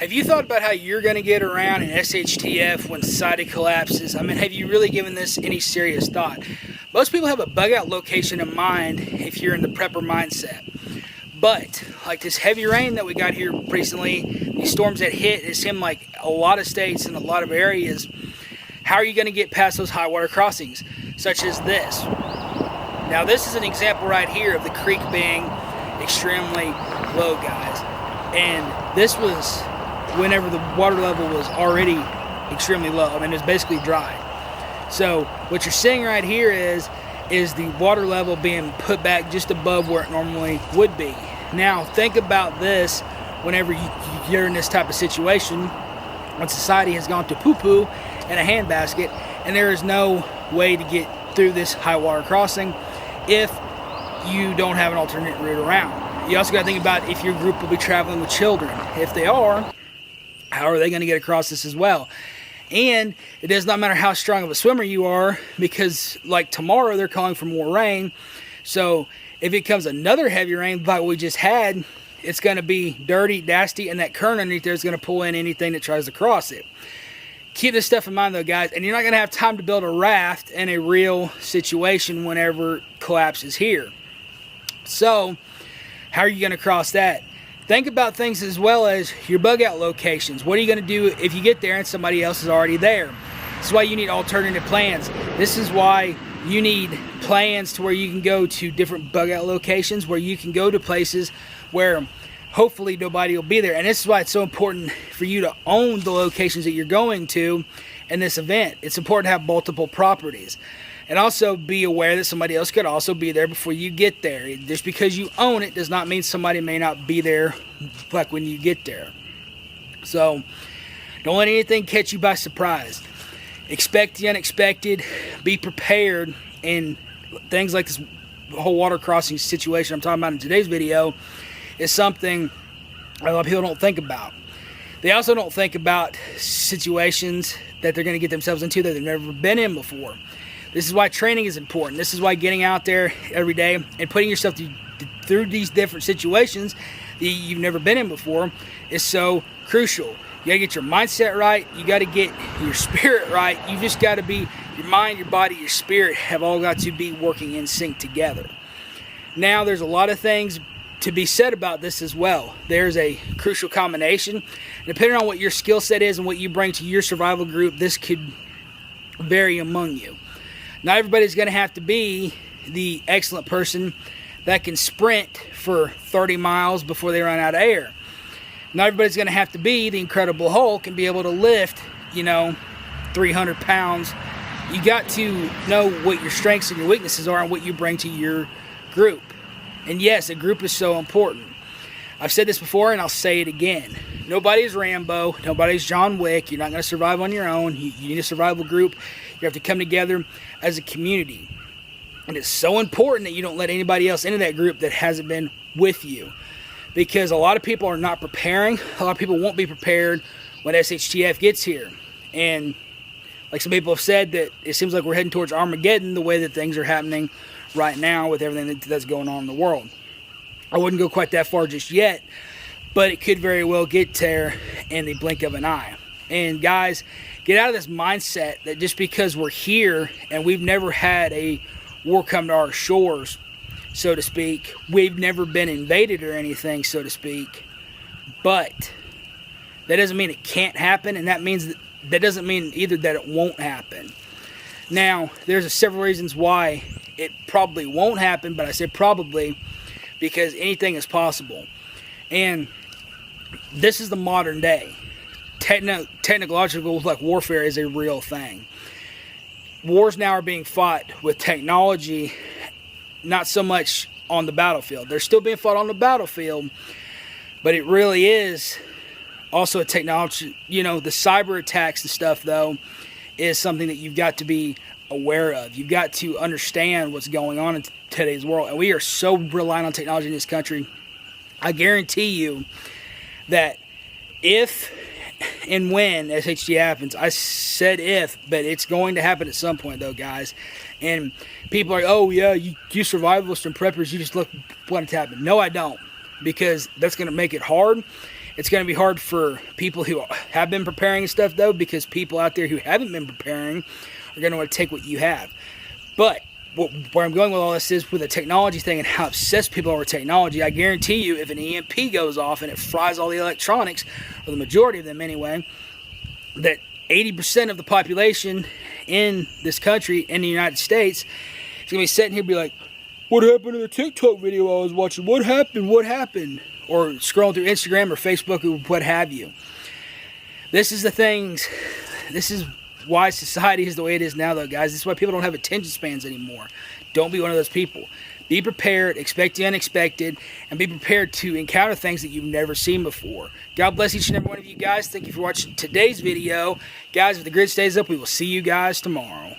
Have you thought about how you're going to get around an SHTF when society collapses? I mean, have you really given this any serious thought? Most people have a bug out location in mind if you're in the prepper mindset. But, like this heavy rain that we got here recently, these storms that hit, it seemed like a lot of states and a lot of areas, how are you going to get past those high water crossings, such as this? Now, this is an example right here of the creek being extremely low, guys. And this was whenever the water level was already extremely low. I mean, it's basically dry. So what you're seeing right here is the water level being put back just above where it normally would be. Now, think about this whenever you're in this type of situation, when society has gone to poo-poo in a handbasket, and there is no way to get through this high water crossing if you don't have an alternate route around. You also got to think about if your group will be traveling with children. If they are, how are they going to get across this as well? And it does not matter how strong of a swimmer you are, because like tomorrow they're calling for more rain. So if it comes another heavy rain like we just had, it's going to be dirty, nasty, and that current underneath there is going to pull in anything that tries to cross it. Keep this stuff in mind though, guys, and you're not going to have time to build a raft in a real situation whenever collapse is here. So how are you going to cross that? Think about things as well as your bug out locations. What are you going to do if you get there and somebody else is already there? This is why you need alternative plans. This is why you need plans to where you can go to different bug out locations, where you can go to places where hopefully nobody will be there. And this is why it's so important for you to own the locations that you're going to in this event. It's important to have multiple properties. And also be aware that somebody else could also be there before you get there. Just because you own it does not mean somebody may not be there like when you get there. So don't let anything catch you by surprise. Expect the unexpected. Be prepared. And things like this whole water crossing situation I'm talking about in today's video is something a lot of people don't think about. They also don't think about situations that they're going to get themselves into that they've never been in before. This is why training is important. This is why getting out there every day and putting yourself through these different situations that you've never been in before is so crucial. You got to get your mindset right. You got to get your spirit right. You just got to be, your mind, your body, your spirit have all got to be working in sync together. Now, there's a lot of things to be said about this as well. There's a crucial combination. Depending on what your skill set is and what you bring to your survival group, this could vary among you. Not everybody's going to have to be the excellent person that can sprint for 30 miles before they run out of air. Not everybody's going to have to be the Incredible Hulk and be able to lift, 300 pounds. You got to know what your strengths and your weaknesses are and what you bring to your group. And yes, a group is so important. I've said this before and I'll say it again. Nobody's Rambo. Nobody's John Wick. You're not going to survive on your own. You need a survival group. You have to come together as a community. And it's so important that you don't let anybody else into that group that hasn't been with you. Because a lot of people are not preparing. A lot of people won't be prepared when SHTF gets here. And like some people have said, that it seems like we're heading towards Armageddon the way that things are happening right now with everything that's going on in the world. I wouldn't go quite that far just yet, but it could very well get there in the blink of an eye. And guys, get out of this mindset that just because we're here and we've never had a war come to our shores, so to speak, we've never been invaded or anything, so to speak, but that doesn't mean it can't happen, and that doesn't mean either that it won't happen. Now, there's several reasons why it probably won't happen, but I said probably because anything is possible. And this is the modern day. Technological warfare is a real thing. Wars now are being fought with technology, not so much on the battlefield. They're still being fought on the battlefield, but it really is also a technology. The cyber attacks and stuff, though, is something that you've got to be aware of. You've got to understand what's going on in today's world. And we are so reliant on technology in this country. I guarantee you that if and when SHT happens, I said if, but it's going to happen at some point though, guys. And people are, oh yeah, you survivalists and preppers, you just look what it's happened. No, I don't, because that's going to make it hard, It's going to be hard for people who have been preparing and stuff, though, because people out there who haven't been preparing are going to want to take what you have. But where I'm going with all this is with the technology thing and how obsessed people are with technology. I guarantee you, if an EMP goes off and it fries all the electronics, or the majority of them anyway, that 80% of the population in this country, in the United States, is going to be sitting here and be like, what happened to the TikTok video I was watching? What happened? What happened? Or scrolling through Instagram or Facebook or what have you. This is the things, this is why society is the way it is now, though, guys. This is why people don't have attention spans anymore. Don't be one of those people. Be prepared, expect the unexpected, and be prepared to encounter things that you've never seen before. God bless each and every one of you guys. Thank you for watching today's video. Guys, if the grid stays up, we will see you guys tomorrow.